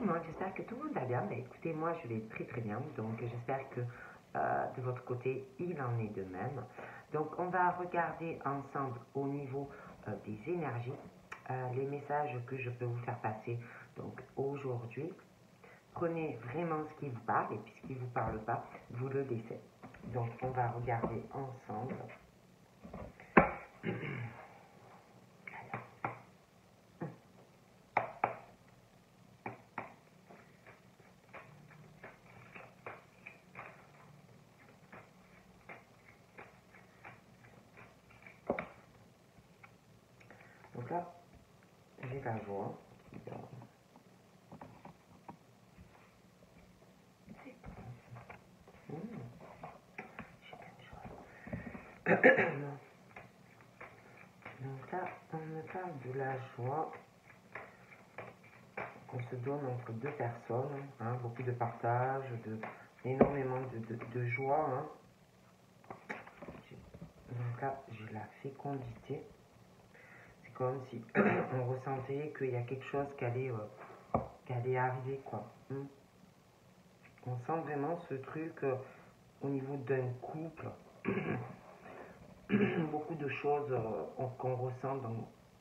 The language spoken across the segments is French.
le monde, j'espère que tout le monde va bien. Bah, écoutez, moi je vais très très bien, donc j'espère que de votre côté il en est de même. Donc on va regarder ensemble au niveau des énergies les messages que je peux vous faire passer donc aujourd'hui. Prenez vraiment ce qui vous parle et puis ce qui ne vous parle pas, vous le laissez. Donc on va regarder ensemble. Donc là, j'ai la joie qui donne. C'est bon. J'ai plein de choses. Donc là, on me parle de la joie qu'on se donne entre deux personnes, hein, beaucoup de partage, énormément de joie. Hein. Donc là, j'ai la fécondité. C'est comme si on ressentait qu'il y a quelque chose qui allait arriver, quoi. On sent vraiment ce truc au niveau d'un couple. Beaucoup de choses qu'on ressent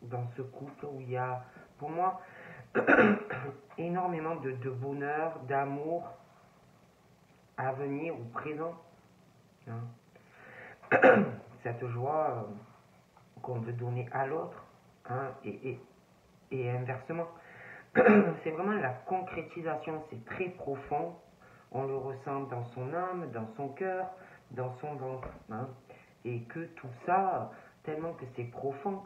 dans ce couple où il y a, pour moi, énormément de bonheur, d'amour à venir ou présent. Hein. Cette joie qu'on veut donner à l'autre, hein, et inversement. C'est vraiment la concrétisation, c'est très profond. On le ressent dans son âme, dans son cœur, dans son ventre. Hein. Et que tout ça, tellement que c'est profond,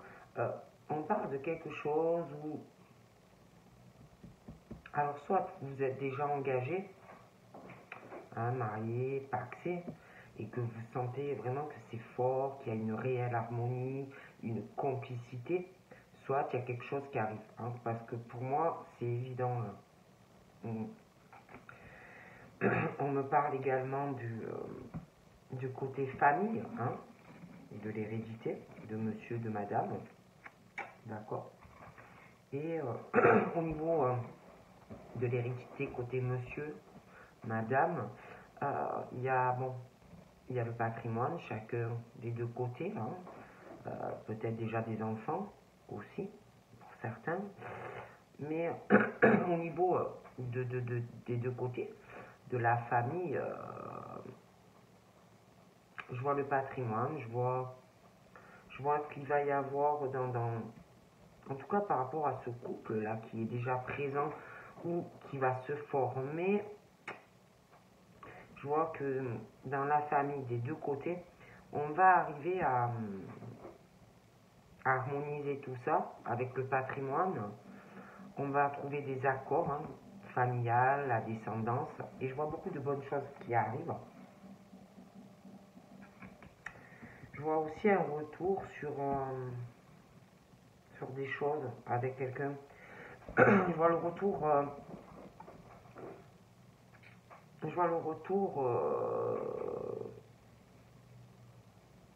on parle de quelque chose où, alors soit vous êtes déjà engagé, hein, marié, paxé, et que vous sentez vraiment que c'est fort, qu'il y a une réelle harmonie, une complicité, soit il y a quelque chose qui arrive. Hein, parce que pour moi, c'est évident. On me parle également du côté famille, hein, de l'hérédité, de monsieur, de madame. D'accord. Et au niveau de l'hérédité côté monsieur, madame, il y a le patrimoine, chacun des deux côtés, hein, peut-être déjà des enfants aussi, pour certains, mais au niveau des deux côtés, de la famille, je vois le patrimoine, je vois ce qu'il va y avoir en tout cas par rapport à ce couple-là qui est déjà présent ou qui va se former. Je vois que dans la famille des deux côtés, on va arriver à harmoniser tout ça avec le patrimoine. On va trouver des accords, hein, familial, la descendance, et je vois beaucoup de bonnes choses qui arrivent. Je vois aussi un retour sur des choses avec quelqu'un. Je vois le retour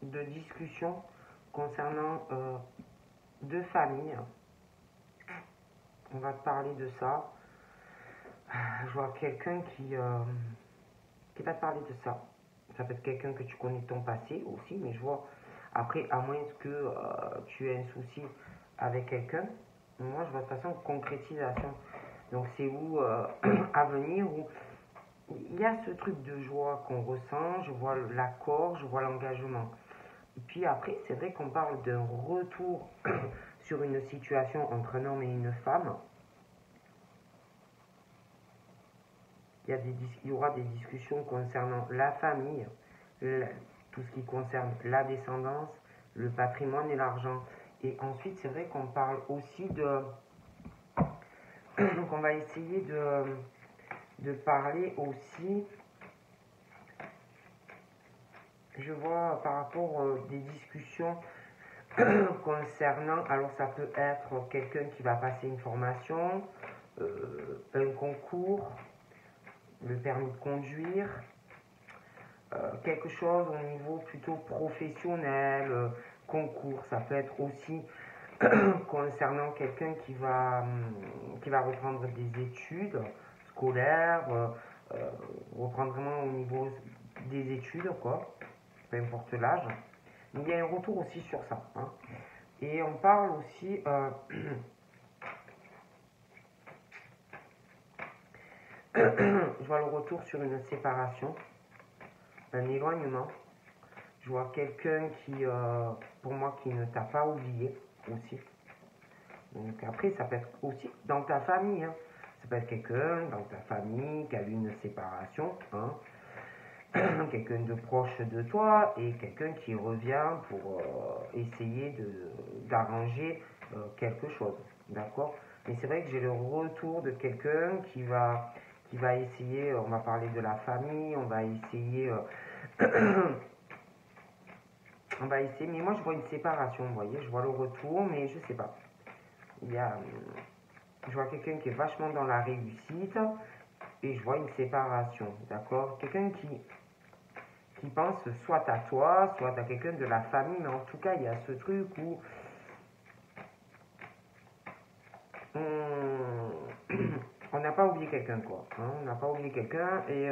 de discussion concernant deux familles. On va te parler de ça. Je vois quelqu'un qui va te parler de ça. Ça peut être quelqu'un que tu connais de ton passé aussi, mais je vois, après, à moins que tu aies un souci avec quelqu'un, moi je vois de toute façon concrétisation. Donc c'est où, à venir, où il y a ce truc de joie qu'on ressent, je vois l'accord, je vois l'engagement. Et puis après, c'est vrai qu'on parle d'un retour sur une situation entre un homme et une femme. Il y aura des discussions concernant la famille, tout ce qui concerne la descendance, le patrimoine et l'argent. Et ensuite, c'est vrai qu'on parle aussi de... Donc on va essayer de parler aussi, je vois par rapport des discussions concernant, alors ça peut être quelqu'un qui va passer une formation, un concours, le permis de conduire, quelque chose au niveau plutôt professionnel, concours, ça peut être aussi concernant quelqu'un qui va reprendre des études scolaires, reprendre vraiment au niveau des études, quoi, peu importe l'âge. Mais il y a un retour aussi sur ça. Hein. Et on parle aussi, je vois le retour sur une séparation, un éloignement. Je vois quelqu'un qui, pour moi, qui ne t'a pas oublié aussi. Donc après, ça peut être aussi dans ta famille. Hein. Ça peut être quelqu'un dans ta famille qui a eu une séparation, hein. Quelqu'un de proche de toi et quelqu'un qui revient pour essayer d'arranger quelque chose. D'accord. Mais c'est vrai que j'ai le retour de quelqu'un qui va essayer, on va parler de la famille, on va essayer... on va essayer, mais moi je vois une séparation, vous voyez, je vois le retour, mais je sais pas. Il y a, je vois quelqu'un qui est vachement dans la réussite et je vois une séparation, d'accord. Quelqu'un qui pense soit à toi, soit à quelqu'un de la famille, mais en tout cas il y a ce truc où on n'a pas oublié quelqu'un, quoi. Hein, on n'a pas oublié quelqu'un et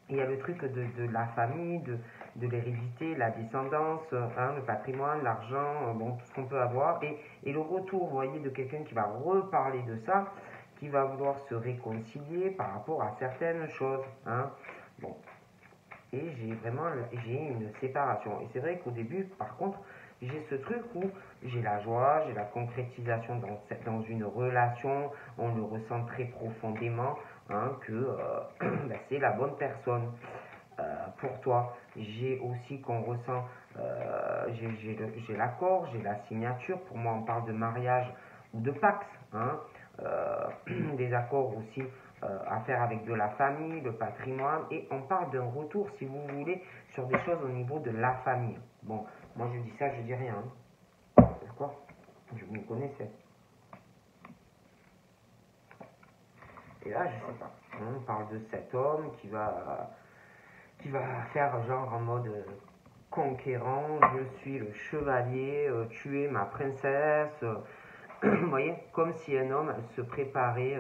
il y a le truc de la famille, de l'hérédité, la descendance, hein, le patrimoine, l'argent, bon, tout ce qu'on peut avoir. Et le retour, vous voyez, de quelqu'un qui va reparler de ça, qui va vouloir se réconcilier par rapport à certaines choses. Hein. Bon. Et j'ai une séparation. Et c'est vrai qu'au début, par contre, j'ai ce truc où j'ai la joie, j'ai la concrétisation dans une relation, on le ressent très profondément, hein, que ben, c'est la bonne personne pour toi. J'ai aussi qu'on ressent, j'ai l'accord, j'ai la signature, pour moi on parle de mariage ou de pacte, hein, des accords aussi à faire avec de la famille, le patrimoine, et on parle d'un retour, si vous voulez, sur des choses au niveau de la famille. Bon, moi je dis ça, je dis rien, hein. D'accord. Je m'y connaissais. Et là, je sais pas. On parle de cet homme qui va faire genre en mode conquérant, je suis le chevalier, tu es ma princesse. Vous voyez, comme si un homme se préparait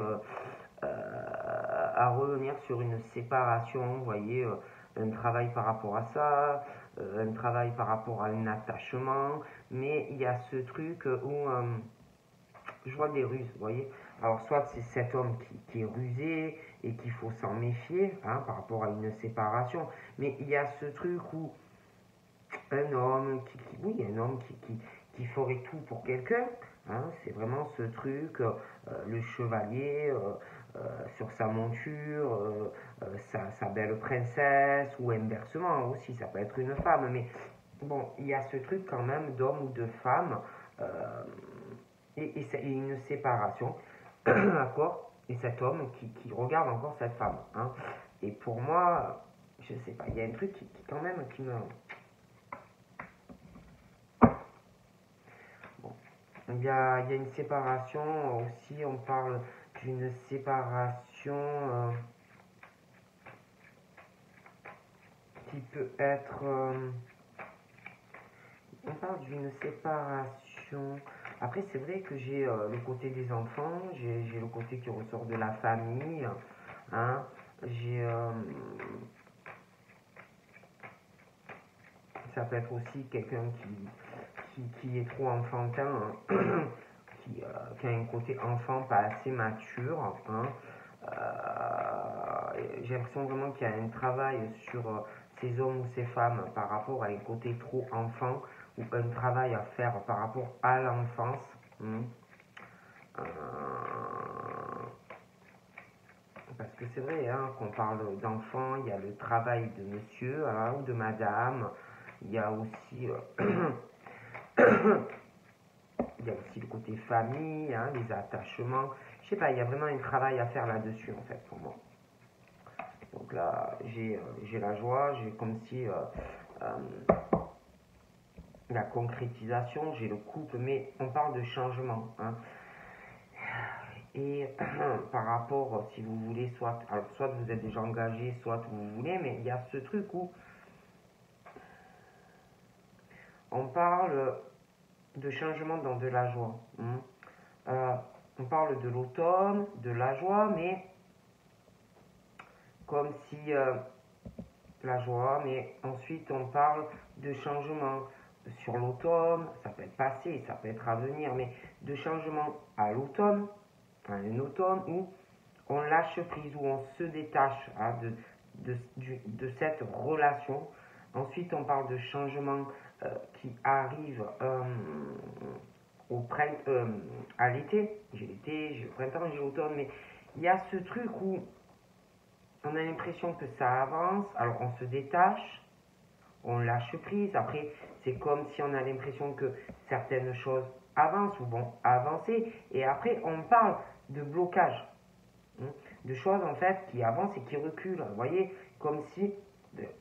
à revenir sur une séparation, vous voyez, un travail par rapport à ça, un travail par rapport à un attachement, mais il y a ce truc où je vois des ruses, vous voyez. Alors soit c'est cet homme qui est rusé et qu'il faut s'en méfier, hein, par rapport à une séparation, mais il y a ce truc où un homme oui, un homme qui ferait tout pour quelqu'un, hein, c'est vraiment ce truc, le chevalier sur sa monture, sa belle princesse, ou inversement aussi, ça peut être une femme, mais bon, il y a ce truc quand même d'homme ou de femme, et une séparation, d'accord, et cet homme qui regarde encore cette femme, hein, et pour moi, je sais pas, il y a un truc qui quand même qui me... Bon. Il y a une séparation aussi, on parle d'une séparation qui peut être... on parle d'une séparation... Après, c'est vrai que j'ai le côté des enfants, j'ai le côté qui ressort de la famille, hein, j'ai... ça peut être aussi quelqu'un qui est trop enfantin, hein, qui a un côté enfant pas assez mature, hein. J'ai l'impression vraiment qu'il y a un travail sur ces hommes ou ces femmes par rapport à un côté trop enfant, ou un travail à faire par rapport à l'enfance, hein. Euh, parce que c'est vrai, hein, qu'on parle d'enfant, il y a le travail de monsieur, hein, ou de madame, il y a aussi il y a aussi le côté famille, hein, les attachements. Je sais pas, il y a vraiment un travail à faire là-dessus, en fait, pour moi. Donc là, j'ai la joie, j'ai comme si la concrétisation, j'ai le couple, mais on parle de changement, hein. Et par rapport, si vous voulez, soit vous êtes déjà engagé, soit vous voulez, mais il y a ce truc où on parle de changement dans de la joie. On parle de l'automne, de la joie, mais comme si la joie, mais ensuite on parle de changement sur l'automne, ça peut être passé, ça peut être à venir, mais de changement à l'automne, un automne où on lâche prise, où on se détache de cette relation. Ensuite, on parle de changement qui arrive à l'été. J'ai l'été, j'ai le printemps, j'ai l'automne, mais il y a ce truc où on a l'impression que ça avance, alors on se détache, on lâche prise. Après, c'est comme si on a l'impression que certaines choses avancent ou vont avancer. Et après, on parle de blocage, de choses en fait qui avancent et qui reculent. Vous voyez, comme si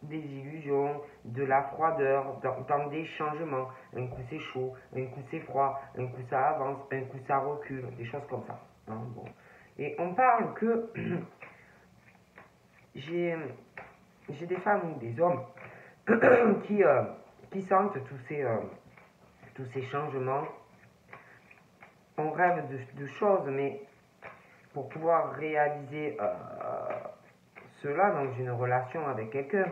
des illusions, de la froideur, dans des changements. Un coup c'est chaud, un coup c'est froid, un coup ça avance, un coup ça recule, des choses comme ça. Bon. Et on parle que j'ai des femmes ou des hommes qui sentent tous ces changements. On rêve de choses, mais pour pouvoir réaliser cela dans une relation avec quelqu'un,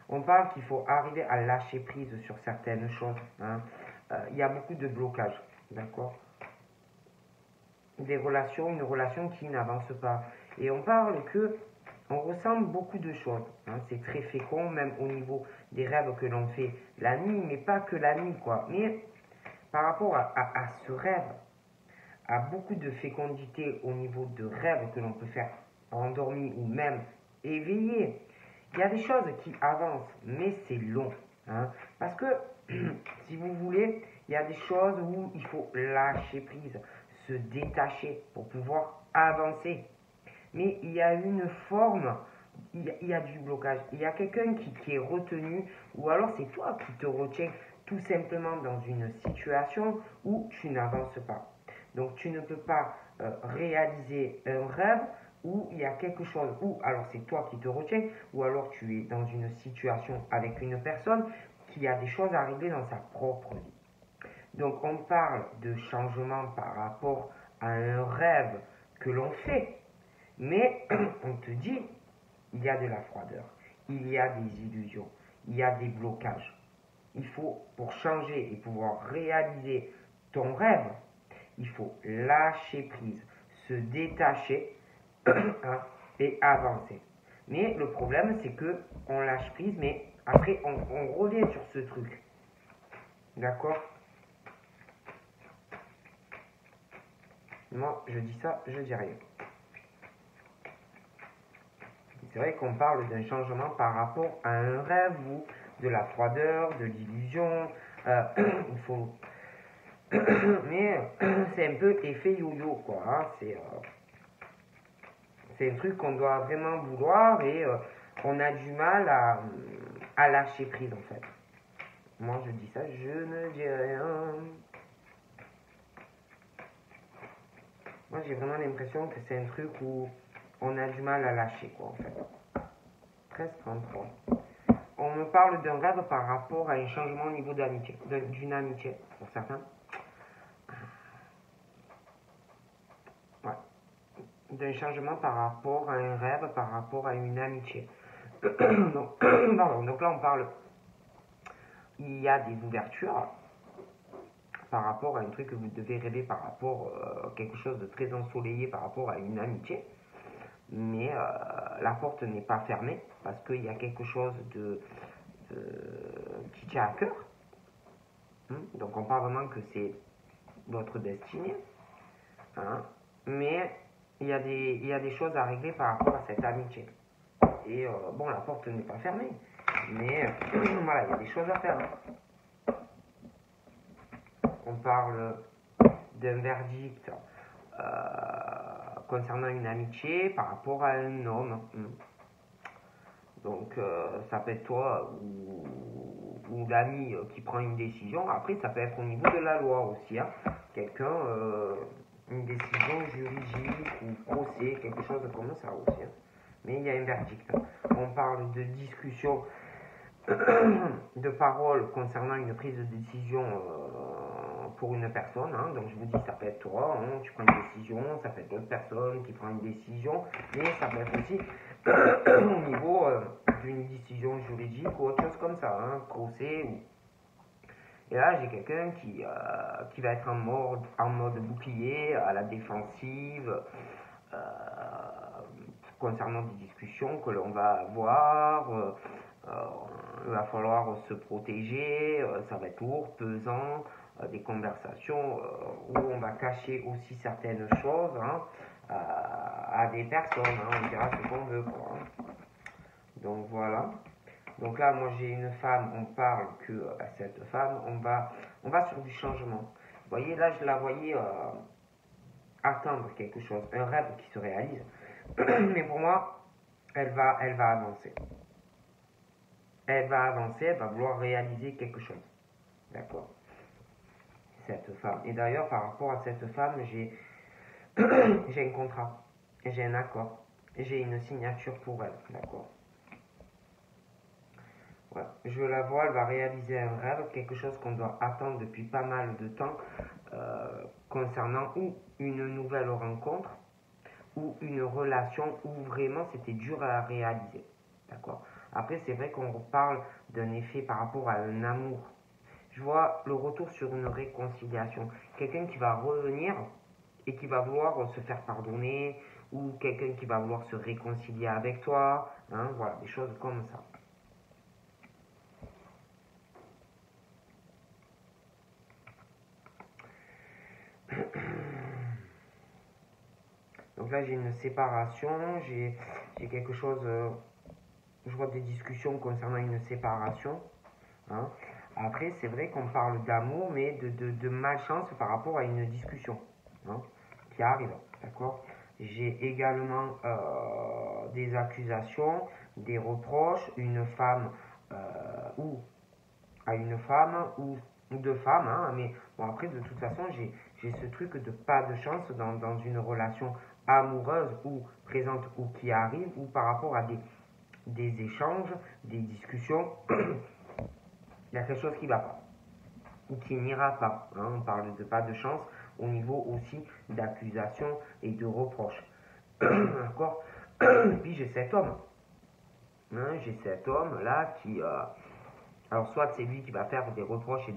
on parle qu'il faut arriver à lâcher prise sur certaines choses. Il y a beaucoup de blocages, d'accord? Une relation qui n'avance pas. Et on parle que on ressent beaucoup de choses. C'est très fécond, même au niveau des rêves que l'on fait la nuit, mais pas que la nuit, quoi. Mais par rapport à ce rêve, à beaucoup de fécondité au niveau de rêves que l'on peut faire endormi ou même éveillé, il y a des choses qui avancent, mais c'est long. Parce que, si vous voulez, il y a des choses où il faut lâcher prise, se détacher pour pouvoir avancer. Mais il y a une forme, il y a du blocage. Il y a quelqu'un qui est retenu, ou alors c'est toi qui te retiens tout simplement dans une situation où tu n'avances pas. Donc tu ne peux pas réaliser un rêve où il y a quelque chose, ou alors c'est toi qui te retiens, ou alors tu es dans une situation avec une personne qui a des choses à régler dans sa propre vie. Donc on parle de changement par rapport à un rêve que l'on fait, mais on te dit, il y a de la froideur, il y a des illusions, il y a des blocages. Il faut, pour changer et pouvoir réaliser ton rêve, il faut lâcher prise, se détacher et avancer. Mais le problème, c'est que on lâche prise, mais après, on revient sur ce truc. D'accord? Moi, je dis ça, je dis rien. C'est vrai qu'on parle d'un changement par rapport à un rêve ou de la froideur, de l'illusion. Il faut. Mais c'est un peu effet yo-yo, quoi. C'est un truc qu'on doit vraiment vouloir et on a du mal à lâcher prise, en fait. Moi, je dis ça, je ne dis rien. Moi, j'ai vraiment l'impression que c'est un truc où on a du mal à lâcher, quoi, en fait. 13-33. On me parle d'un rêve par rapport à un changement au niveau d'amitié, d'une amitié, pour certains. Ouais. D'un changement par rapport à un rêve, par rapport à une amitié. donc, pardon, donc là, on parle. Il y a des ouvertures par rapport à un truc que vous devez rêver par rapport à quelque chose de très ensoleillé par rapport à une amitié. Mais la porte n'est pas fermée parce qu'il y a quelque chose qui tient à cœur. Donc on parle vraiment que c'est votre destinée. Mais il y a des choses à régler par rapport à cette amitié. Et bon, la porte n'est pas fermée. Mais voilà, il y a des choses à faire. On parle d'un verdict concernant une amitié par rapport à un homme. Donc ça peut être toi ou l'ami qui prend une décision. Après, ça peut être au niveau de la loi aussi. Quelqu'un, une décision juridique ou procès, quelque chose comme ça aussi. Mais il y a un verdict. On parle de discussion, de parole concernant une prise de décision pour une personne, hein. Donc je vous dis, ça peut être toi, hein, tu prends une décision, ça peut être d'autres personnes qui prennent une décision, mais ça peut être aussi au niveau d'une décision juridique ou autre chose comme ça, hein, procès. Et là, j'ai quelqu'un qui va être en mode bouclier, à la défensive, euh, concernant des discussions que l'on va avoir. Il va falloir se protéger, ça va être lourd, pesant, des conversations où on va cacher aussi certaines choses, hein, à des personnes, hein, on dira ce qu'on veut, quoi. Donc voilà. Donc là, moi j'ai une femme, on parle que à cette femme, on va sur du changement. Vous voyez, là je la voyais attendre quelque chose, un rêve qui se réalise. Mais pour moi, elle va avancer. Elle va avancer, elle va vouloir réaliser quelque chose. D'accord? Cette femme. Et d'ailleurs, par rapport à cette femme, j'ai un contrat, j'ai un accord, j'ai une signature pour elle. D'accord? Voilà. Je la vois, elle va réaliser un rêve, quelque chose qu'on doit attendre depuis pas mal de temps, concernant ou une nouvelle rencontre, ou une relation où vraiment c'était dur à réaliser. D'accord? Après, c'est vrai qu'on parle d'un effet par rapport à un amour. Je vois le retour sur une réconciliation. Quelqu'un qui va revenir et qui va vouloir se faire pardonner, ou quelqu'un qui va vouloir se réconcilier avec toi. Hein, voilà, des choses comme ça. Donc là, j'ai une séparation, j'ai quelque chose, je vois des discussions concernant une séparation. Hein. Après, c'est vrai qu'on parle d'amour, mais de malchance par rapport à une discussion, hein, qui arrive, d'accord? J'ai également des accusations, des reproches, une femme ou à une femme ou deux femmes, hein, mais bon, après, de toute façon, j'ai ce truc de pas de chance dans une relation amoureuse ou présente ou qui arrive, ou par rapport à des échanges, des discussions, il y a quelque chose qui ne va pas, ou qui n'ira pas. Hein, on parle de pas de chance au niveau aussi d'accusation et de reproches. D'accord. Puis j'ai cet homme. Hein, j'ai cet homme là qui... alors soit c'est lui qui va faire des reproches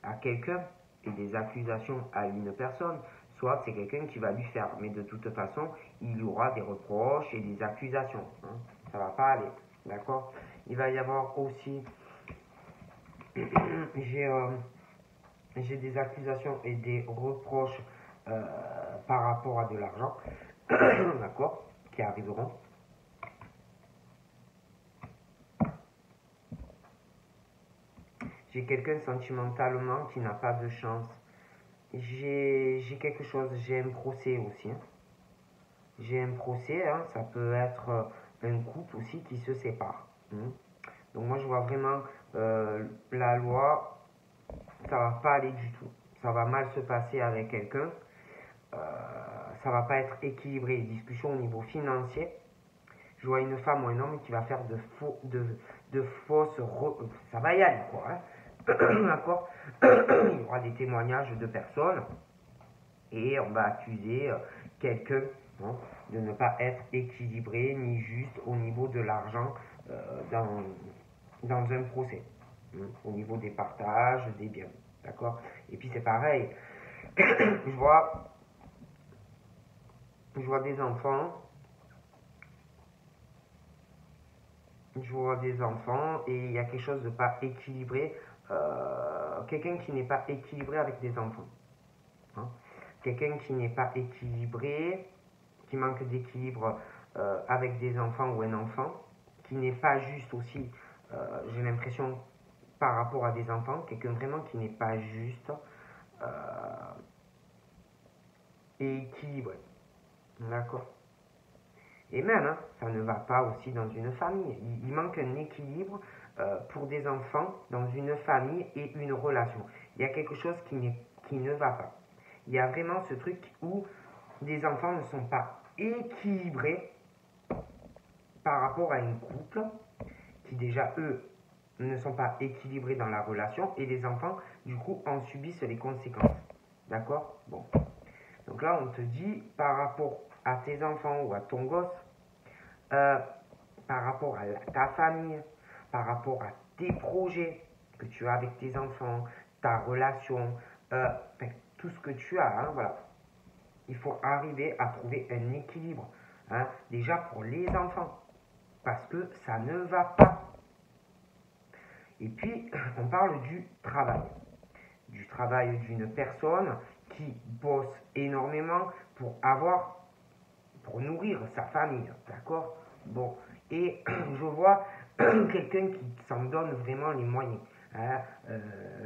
à quelqu'un et des accusations à une personne, soit c'est quelqu'un qui va lui faire. Mais de toute façon, il y aura des reproches et des accusations. Hein. Ça ne va pas aller. D'accord. Il va y avoir aussi... j'ai des accusations et des reproches par rapport à de l'argent, d'accord, qui arriveront. J'ai quelqu'un sentimentalement qui n'a pas de chance. J'ai quelque chose, j'ai un procès aussi. Hein. J'ai un procès, hein, ça peut être un couple aussi qui se sépare. Hein. Donc moi je vois vraiment la loi, ça va pas aller du tout. Ça va mal se passer avec quelqu'un. Ça va pas être équilibré. Discussion au niveau financier. Je vois une femme ou un homme qui va faire de fausses... ça va y aller, quoi. Hein. D'accord. Il y aura des témoignages de personnes et on va accuser quelqu'un, hein, de ne pas être équilibré ni juste au niveau de l'argent dans un procès, hein, au niveau des partages, des biens. D'accord. Et puis c'est pareil. je vois des enfants. Je vois des enfants et il y a quelque chose de pas équilibré. Quelqu'un qui n'est pas équilibré avec des enfants. Hein. Quelqu'un qui n'est pas équilibré, qui manque d'équilibre avec des enfants ou un enfant, qui n'est pas juste aussi, j'ai l'impression, par rapport à des enfants, quelqu'un vraiment qui n'est pas juste et équilibré. D'accord. Et même, hein, ça ne va pas aussi dans une famille. Il manque un équilibre pour des enfants dans une famille et une relation. Il y a quelque chose qui ne va pas. Il y a vraiment ce truc où des enfants ne sont pas équilibrés par rapport à un couple qui déjà, eux, ne sont pas équilibrés dans la relation et les enfants, du coup, en subissent les conséquences. D'accord? Bon. Donc là, on te dit, par rapport à tes enfants ou à ton gosse, par rapport à ta famille, par rapport à tes projets que tu as avec tes enfants, ta relation, tout ce que tu as, hein, voilà. Il faut arriver à trouver un équilibre, hein, déjà pour les enfants, parce que ça ne va pas. Et puis, on parle du travail d'une personne qui bosse énormément pour nourrir sa famille, d'accord? Bon, et je vois quelqu'un qui s'en donne vraiment les moyens, hein,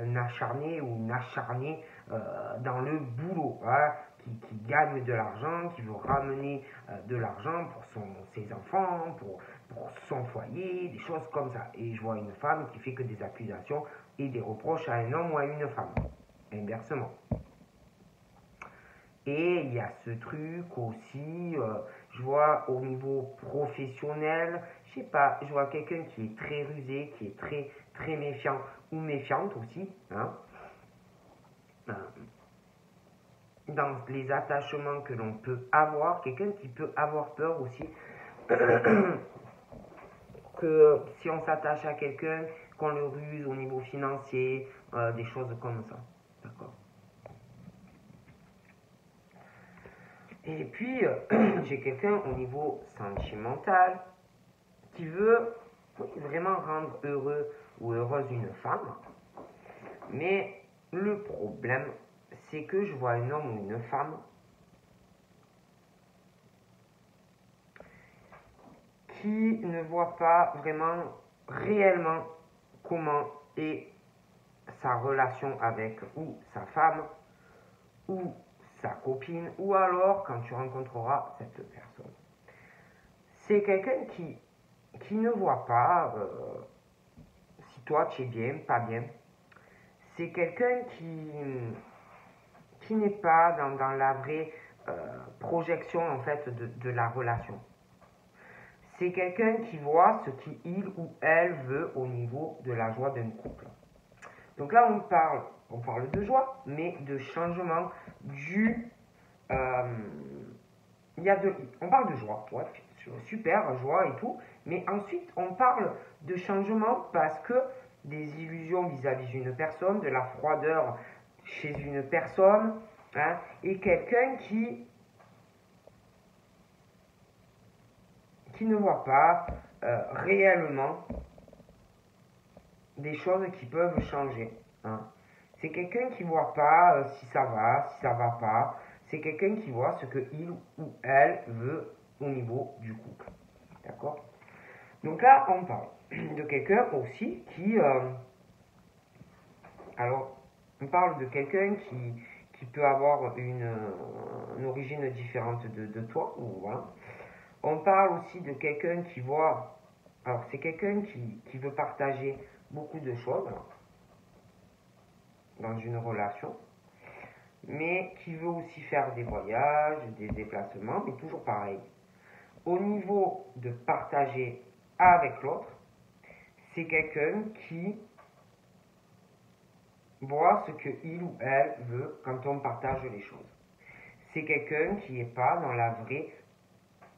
un acharné ou une acharnée dans le boulot, hein, qui gagne de l'argent, qui veut ramener de l'argent pour ses enfants, pour son foyer, des choses comme ça. Et je vois une femme qui fait que des accusations et des reproches à un homme ou à une femme, inversement. Et il y a ce truc aussi, je vois au niveau professionnel, je sais pas, je vois quelqu'un qui est très rusé, qui est très, très méfiant ou méfiante aussi, hein, dans les attachements que l'on peut avoir, quelqu'un qui peut avoir peur aussi que si on s'attache à quelqu'un, qu'on le ruse au niveau financier, des choses comme ça, d'accord. Et puis, j'ai quelqu'un au niveau sentimental qui veut vraiment rendre heureux ou heureuse une femme. Mais le problème, c'est que je vois un homme ou une femme qui ne voit pas vraiment réellement comment est sa relation avec ou sa femme ou sa copine, ou alors quand tu rencontreras cette personne. C'est quelqu'un qui ne voit pas si toi tu es bien, pas bien. C'est quelqu'un qui n'est pas dans la vraie projection en fait de la relation. C'est quelqu'un qui voit ce qu'il ou elle veut au niveau de la joie d'un couple. Donc là on parle de joie, mais de changement du on parle de joie, ouais, super, joie et tout, mais ensuite on parle de changement parce que des illusions vis-à-vis d'une personne, de la froideur chez une personne, hein, et quelqu'un qui ne voit pas réellement des choses qui peuvent changer. Hein. C'est quelqu'un qui ne voit pas si ça va, si ça va pas. C'est quelqu'un qui voit ce qu'il ou elle veut au niveau du couple. D'accord? Donc là, on parle de quelqu'un aussi qui... alors, on parle de quelqu'un qui peut avoir une origine différente de toi. Ou, voilà. On parle aussi de quelqu'un qui voit... Alors, c'est quelqu'un qui veut partager beaucoup de choses dans une relation, mais qui veut aussi faire des voyages, des déplacements, mais toujours pareil. Au niveau de partager avec l'autre, c'est quelqu'un qui voit ce qu'il ou elle veut quand on partage les choses. C'est quelqu'un qui n'est pas dans la vraie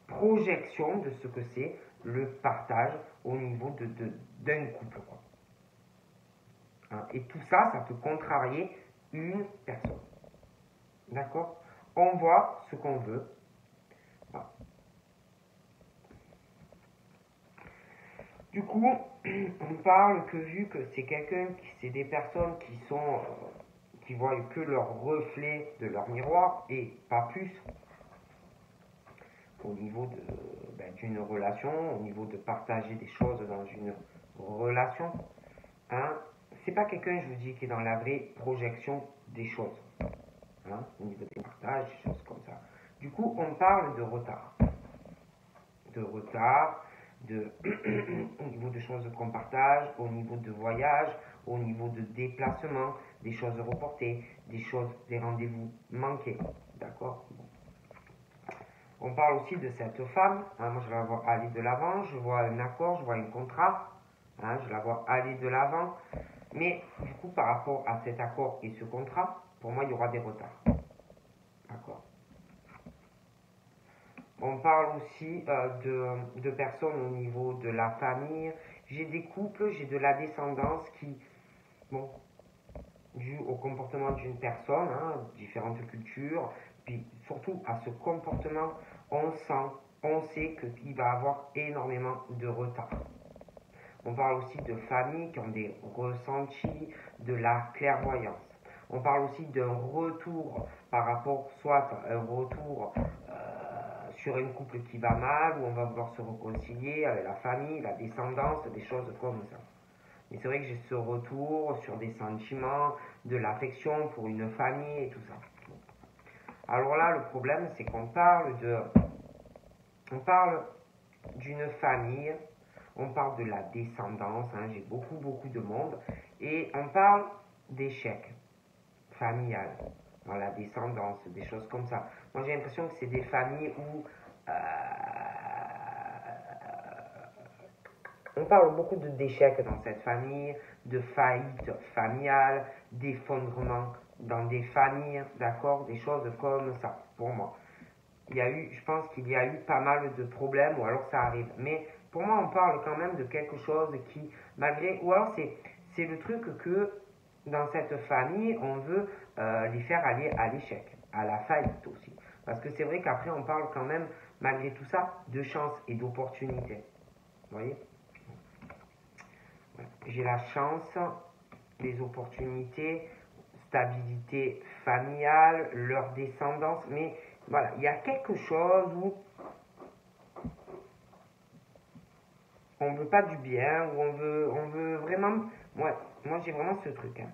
projection de ce que c'est le partage au niveau d'un couple. Quoi. Hein, et tout ça, ça peut contrarier une personne. D'accord? On voit ce qu'on veut. Voilà. Du coup, on parle que vu que c'est c'est des personnes qui voient que leur reflet de leur miroir et pas plus au niveau d'une relation, au niveau de partager des choses dans une relation. Hein, c'est pas quelqu'un, je vous dis, qui est dans la vraie projection des choses. Hein, au niveau des partages, des choses comme ça. Du coup, on parle de retard. Au niveau de choses qu'on partage, au niveau de voyage, au niveau de déplacement, des choses reportées, des rendez-vous manqués. D'accord? On parle aussi de cette femme. Hein, moi, je vais aller de l'avant. Je vois un accord, je vois un contrat. Hein, je la vois aller de l'avant. Mais du coup, par rapport à cet accord et ce contrat, pour moi, il y aura des retards. D'accord. On parle aussi de personnes au niveau de la famille. J'ai des couples, j'ai de la descendance qui, bon, dû au comportement d'une personne, hein, différentes cultures, puis surtout à ce comportement, on sait qu'il va avoir énormément de retard. On parle aussi de familles qui ont des ressentis, de la clairvoyance. On parle aussi d'un retour par rapport, soit un retour sur un couple qui va mal, où on va vouloir se réconcilier avec la famille, la descendance, des choses comme ça. Mais c'est vrai que j'ai ce retour sur des sentiments, de l'affection pour une famille et tout ça. Alors là, le problème, c'est qu'on parle d'une famille, on parle de la descendance, hein, j'ai beaucoup de monde, et on parle d'échec familial dans la descendance, des choses comme ça. Moi, j'ai l'impression que c'est des familles où on parle beaucoup d'échecs dans cette famille, de faillite familiale, d'effondrement dans des familles, d'accord, des choses comme ça, pour moi. Je pense qu'il y a eu pas mal de problèmes, ou alors ça arrive. Mais pour moi, on parle quand même de quelque chose qui, malgré, ou alors c'est le truc que dans cette famille, on veut les faire aller à l'échec, à la faillite aussi. Parce que c'est vrai qu'après, on parle quand même, malgré tout ça, de chance et d'opportunité. Vous voyez? J'ai la chance, les opportunités, stabilité familiale, leur descendance, mais voilà, il y a quelque chose où on veut pas du bien, où on veut vraiment, moi j'ai vraiment ce truc, hein.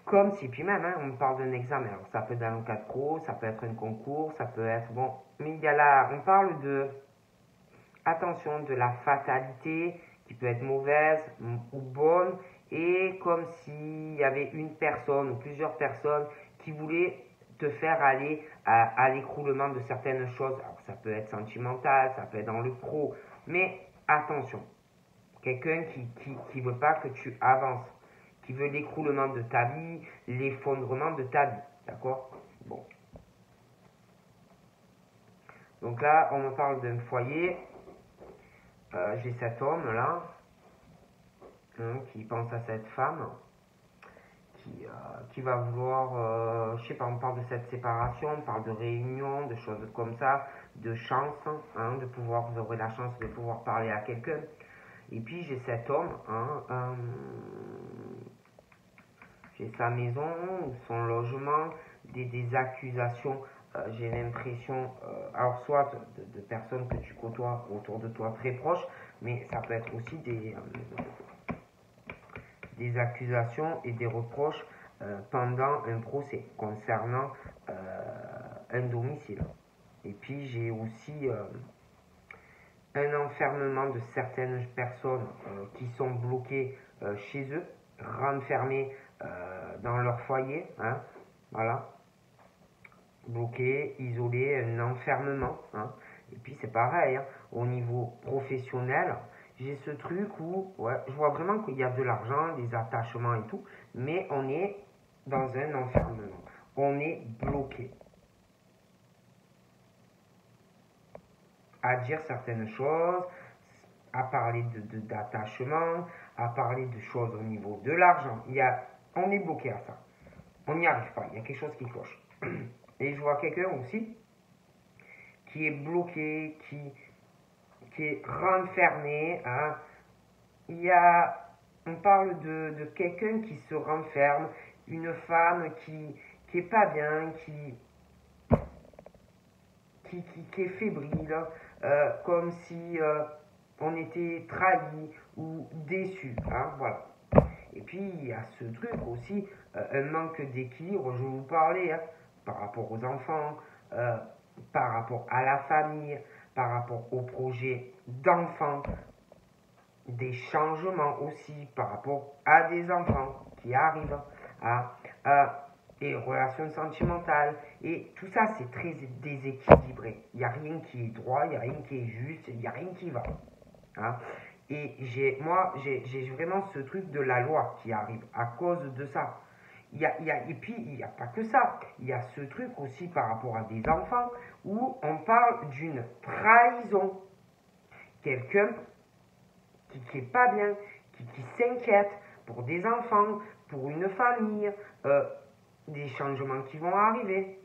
Comme si, puis même, hein, on me parle d'un examen, alors ça peut être un cadre pro, ça peut être un concours, ça peut être, bon, mais il y a là, on parle de, attention, de la fatalité, qui peut être mauvaise ou bonne, et comme s'il y avait une personne ou plusieurs personnes qui voulaient te faire aller à l'écroulement de certaines choses. Alors ça peut être sentimental, ça peut être dans le pro, mais attention, quelqu'un qui veut pas que tu avances, qui veut l'écroulement de ta vie, l'effondrement de ta vie, d'accord? Bon. Donc là, on me parle d'un foyer. J'ai cet homme là, hein, qui pense à cette femme, qui va vouloir, je sais pas, on parle de cette séparation, on parle de réunion, de choses comme ça, de chance, hein, de pouvoir, vous aurez la chance de pouvoir parler à quelqu'un. Et puis j'ai cet homme, hein, j'ai sa maison, son logement, des accusations. J'ai l'impression, alors soit de personnes que tu côtoies autour de toi très proches, mais ça peut être aussi des accusations et des reproches pendant un procès concernant un domicile. Et puis j'ai aussi un enfermement de certaines personnes qui sont bloquées chez eux, renfermées dans leur foyer, hein, voilà, bloquées, isolées, un enfermement, hein. Et puis c'est pareil, hein, au niveau professionnel, j'ai ce truc où ouais, je vois vraiment qu'il y a de l'argent, des attachements et tout, mais on est dans un enfermement, on est bloqué à dire certaines choses, à parler d'attachement, à parler de choses au niveau de l'argent. On est bloqué à ça. On n'y arrive pas. Il y a quelque chose qui cloche. Et je vois quelqu'un aussi qui est bloqué, qui est renfermé. Hein. On parle de quelqu'un qui se renferme, une femme qui est pas bien, qui est fébrile, comme si on était trahi ou déçu. Hein, voilà. Et puis il y a ce truc aussi, un manque d'équilibre, je vais vous parler, hein, par rapport aux enfants, par rapport à la famille, par rapport au projet d'enfants, des changements aussi par rapport à des enfants qui arrivent, à des relations sentimentales. Et tout ça, c'est très déséquilibré. Il n'y a rien qui est droit, il n'y a rien qui est juste, il n'y a rien qui va. Hein. Et j'ai vraiment ce truc de la loi qui arrive à cause de ça. Et puis, il n'y a pas que ça. Il y a ce truc aussi par rapport à des enfants où on parle d'une trahison. Quelqu'un qui est pas bien, qui s'inquiète pour des enfants, pour une famille, des changements qui vont arriver.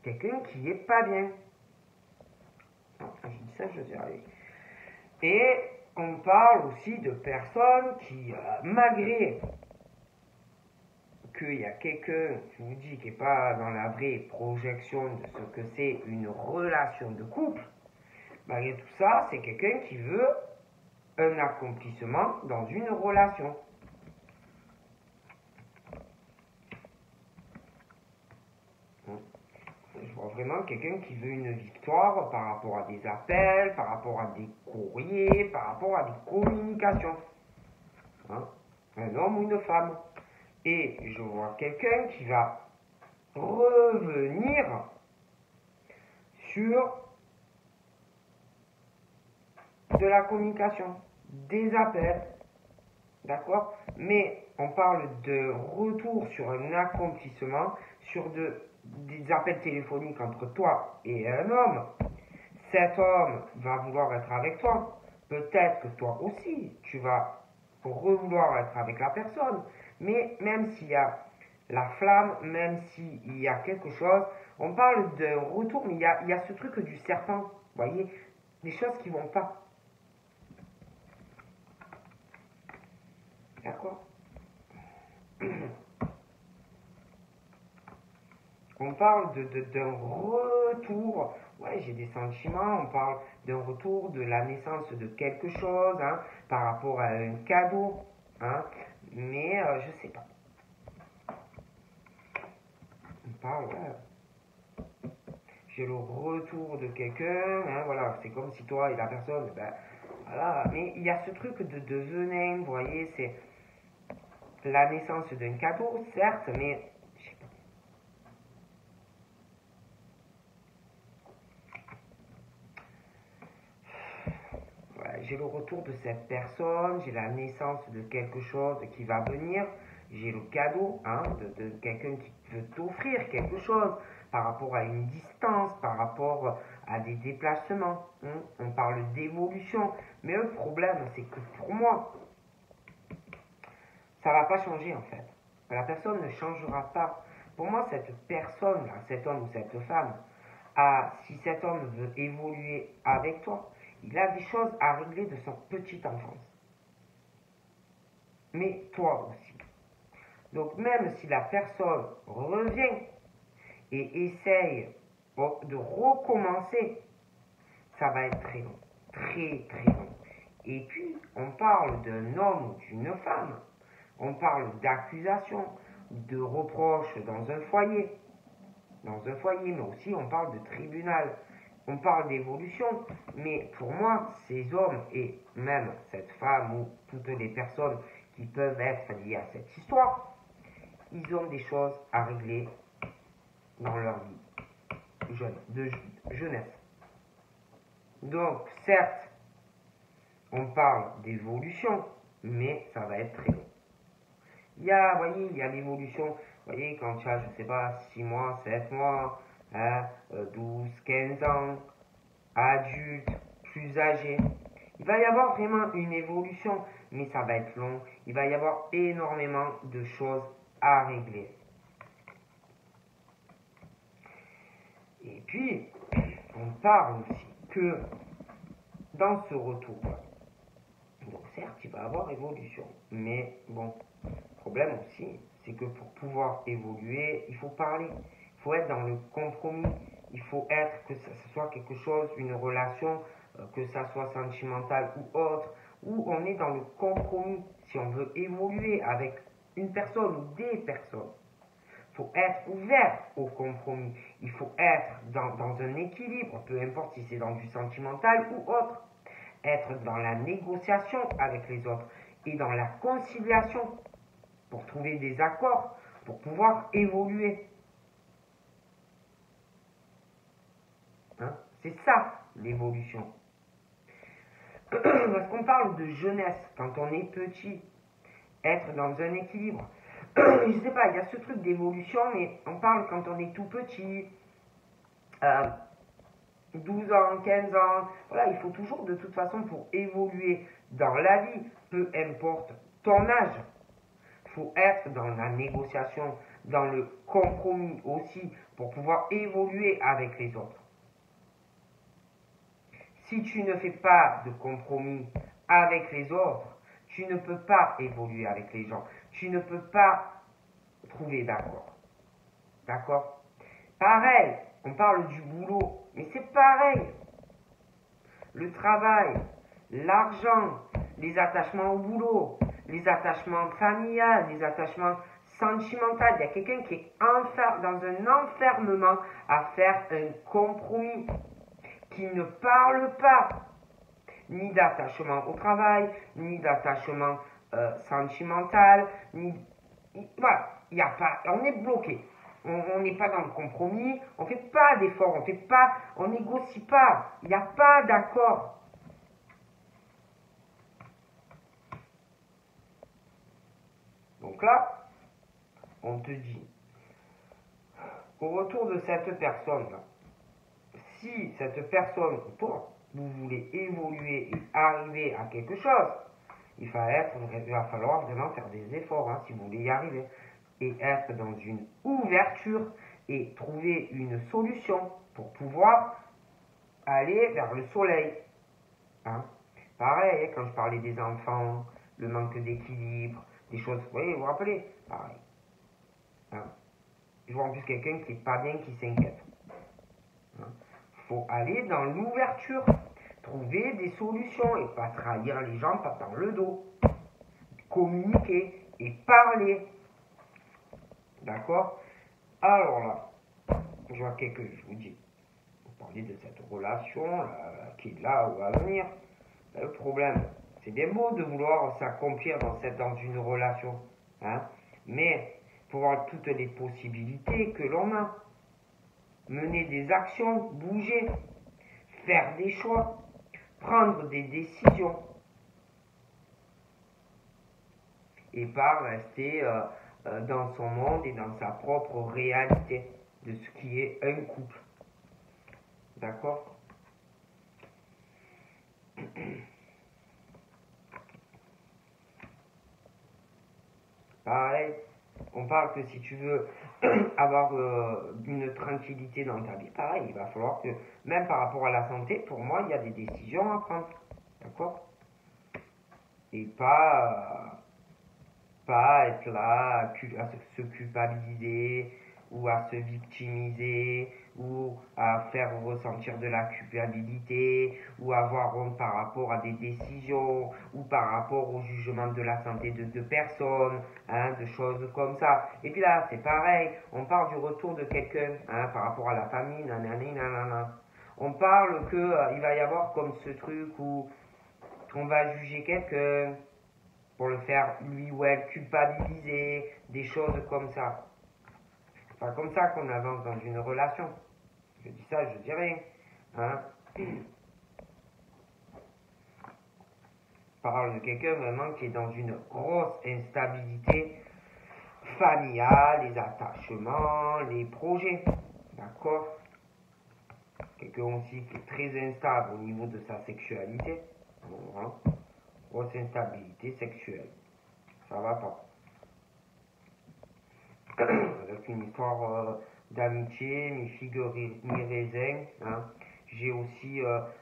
Quelqu'un qui est pas bien. Non, je dis ça, je dis allez. Et on parle aussi de personnes qui, malgré qu'il y a quelqu'un, je vous dis, qui n'est pas dans la vraie projection de ce que c'est une relation de couple, malgré tout ça, c'est quelqu'un qui veut un accomplissement dans une relation. Je vois vraiment quelqu'un qui veut une victoire par rapport à des appels, par rapport à des courriers, par rapport à des communications. Hein? Un homme ou une femme. Et je vois quelqu'un qui va revenir sur de la communication, des appels, d'accord? Mais on parle de retour sur un accomplissement, sur des appels téléphoniques entre toi et un homme. Cet homme va vouloir être avec toi. Peut-être que toi aussi, tu vas vouloir être avec la personne. Mais même s'il y a la flamme, même s'il y a quelque chose, on parle de retour, mais il y a ce truc du serpent, vous voyez, des choses qui vont pas. D'accord? On parle d'un retour, ouais, j'ai des sentiments, on parle d'un retour de la naissance de quelque chose, hein, par rapport à un cadeau, hein, mais je sais pas. On parle, ouais, j'ai le retour de quelqu'un, hein, voilà, c'est comme si toi et la personne, ben, voilà, mais il y a ce truc de venin, vous voyez, c'est la naissance d'un cadeau, certes, mais je sais pas. Ouais, j'ai le retour de cette personne, j'ai la naissance de quelque chose qui va venir, j'ai le cadeau, hein, de quelqu'un qui veut t'offrir quelque chose par rapport à une distance, par rapport à des déplacements. Hein. On parle d'évolution, mais le problème, c'est que pour moi, ça va pas changer en fait. La personne ne changera pas. Pour moi, cette personne-là, cet homme ou cette femme, si cet homme veut évoluer avec toi, il a des choses à régler de son petite enfance. Mais toi aussi. Donc même si la personne revient et essaye de recommencer, ça va être très long. Très très long. Et puis, on parle d'un homme ou d'une femme. On parle d'accusation, de reproches dans un foyer. Mais aussi on parle de tribunal. On parle d'évolution, mais pour moi, ces hommes et même cette femme ou toutes les personnes qui peuvent être liées à cette histoire, ils ont des choses à régler dans leur vie de jeunesse. Donc, certes, on parle d'évolution, mais ça va être très long. Vous voyez, il y a l'évolution, vous voyez, quand tu as, je sais pas, 6 mois, 7 mois, hein, 12, 15 ans, adulte, plus âgé. Il va y avoir vraiment une évolution, mais ça va être long. Il va y avoir énormément de choses à régler. Et puis, on parle aussi que dans ce retour, donc certes, il va y avoir évolution, mais bon, le problème aussi, c'est que pour pouvoir évoluer, il faut parler, il faut être dans le compromis, il faut être, que ça soit quelque chose, une relation, que ça soit sentimental ou autre, où on est dans le compromis, si on veut évoluer avec une personne ou des personnes. Il faut être ouvert au compromis, il faut être dans un équilibre, peu importe si c'est dans du sentimental ou autre, être dans la négociation avec les autres et dans la conciliation pour trouver des accords, pour pouvoir évoluer. Hein? C'est ça l'évolution. Parce qu'on parle de jeunesse, quand on est petit, être dans un équilibre. Je sais pas, il y a ce truc d'évolution, mais on parle quand on est tout petit, 12 ans, 15 ans, voilà, il faut toujours de toute façon pour évoluer dans la vie, peu importe ton âge, il faut être dans la négociation, dans le compromis aussi, pour pouvoir évoluer avec les autres. Si tu ne fais pas de compromis avec les autres, tu ne peux pas évoluer avec les gens. Tu ne peux pas trouver d'accord. D'accord? Pareil, on parle du boulot, mais c'est pareil. Le travail, l'argent, les attachements au boulot, les attachements familiales, les attachements sentimentaux. Il y a quelqu'un qui est dans un enfermement à faire un compromis, qui ne parle pas ni d'attachement au travail, ni d'attachement sentimental, voilà, il y a pas, on est bloqué. On n'est pas dans le compromis, on ne fait pas d'efforts, on négocie pas, il n'y a pas d'accord. Donc là, on te dit, au retour de cette personne-là, si cette personne, toi, vous voulez évoluer et arriver à quelque chose, il va falloir vraiment faire des efforts hein, si vous voulez y arriver. Et être dans une ouverture et trouver une solution pour pouvoir aller vers le soleil. Hein. Pareil, quand je parlais des enfants, le manque d'équilibre, des choses, vous voyez, vous vous rappelez? Pareil. Hein. Je vois en plus quelqu'un qui n'est pas bien, qui s'inquiète. Il faut aller dans l'ouverture, trouver des solutions et pas trahir les gens, pas dans le dos. Communiquer et parler. D'accord? Alors là, je vois je vous dis, vous parlez de cette relation qui est là ou à venir. Le problème, c'est bien beau de vouloir s'accomplir dans une relation, hein, mais il faut voir toutes les possibilités que l'on a. Mener des actions, bouger, faire des choix, prendre des décisions. Et pas rester dans son monde et dans sa propre réalité de ce qui est un couple. D'accord? Pareil, on parle que si tu veux avoir une tranquillité dans ta vie, pareil, il va falloir que, même par rapport à la santé, pour moi, il y a des décisions à prendre. D'accord? Et pas être là à se culpabiliser ou à se victimiser ou à faire ressentir de la culpabilité ou avoir honte par rapport à des décisions ou par rapport au jugement de la santé de deux personnes, hein, de choses comme ça. Et puis là, c'est pareil, on parle du retour de quelqu'un hein, par rapport à la famille, nanani, nanana. On parle que il va y avoir comme ce truc où on va juger quelqu'un pour le faire lui ou elle culpabiliser, des choses comme ça. C'est pas comme ça qu'on avance dans une relation. Je dis ça, je dis rien. Hein. On parle de quelqu'un vraiment qui est dans une grosse instabilité familiale, les attachements, les projets. D'accord? Quelqu'un aussi qui est très instable au niveau de sa sexualité. Voilà. Grosse instabilité sexuelle. Ça va pas. Avec une histoire d'amitié, mi figue, mi raisin. Hein. J'ai aussi,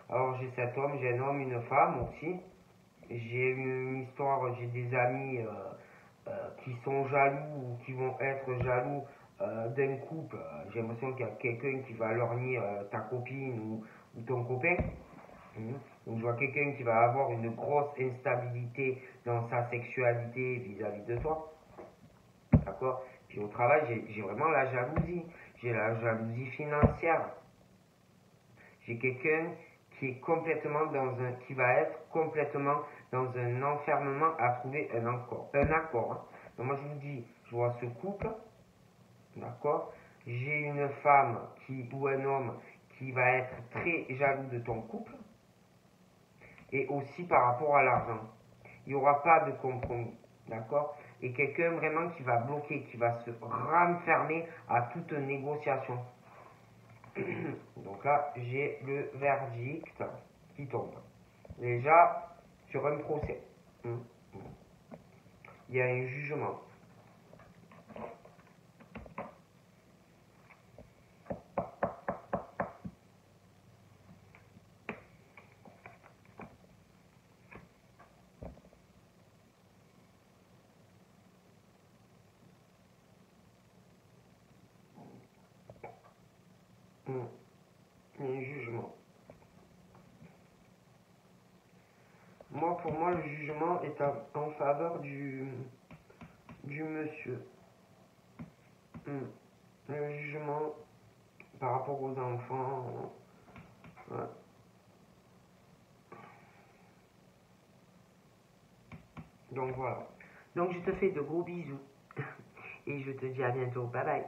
alors j'ai cet homme, j'ai un homme, une femme aussi. J'ai une histoire, j'ai des amis qui sont jaloux ou qui vont être jaloux d'un couple. J'ai l'impression qu'il y a quelqu'un qui va lorgner ta copine ou ton copain. Donc je vois quelqu'un qui va avoir une grosse instabilité dans sa sexualité vis-à-vis de toi. D'accord? Puis au travail, j'ai vraiment la jalousie. J'ai la jalousie financière. J'ai quelqu'un qui est complètement qui va être complètement dans un enfermement à trouver un accord. Hein. Donc moi je vous dis, je vois ce couple, d'accord? J'ai une femme ou un homme qui va être très jaloux de ton couple. et aussi par rapport à l'argent. Il n'y aura pas de compromis, d'accord? Et quelqu'un vraiment qui va bloquer, qui va se renfermer à toute négociation. Donc là, j'ai le verdict qui tombe. Déjà, sur un procès, il y a un jugement. Il y a un jugement. Pour moi, le jugement est en faveur du monsieur. Le jugement par rapport aux enfants. Ouais. Donc voilà. Donc je te fais de gros bisous. Et je te dis à bientôt. Bye bye.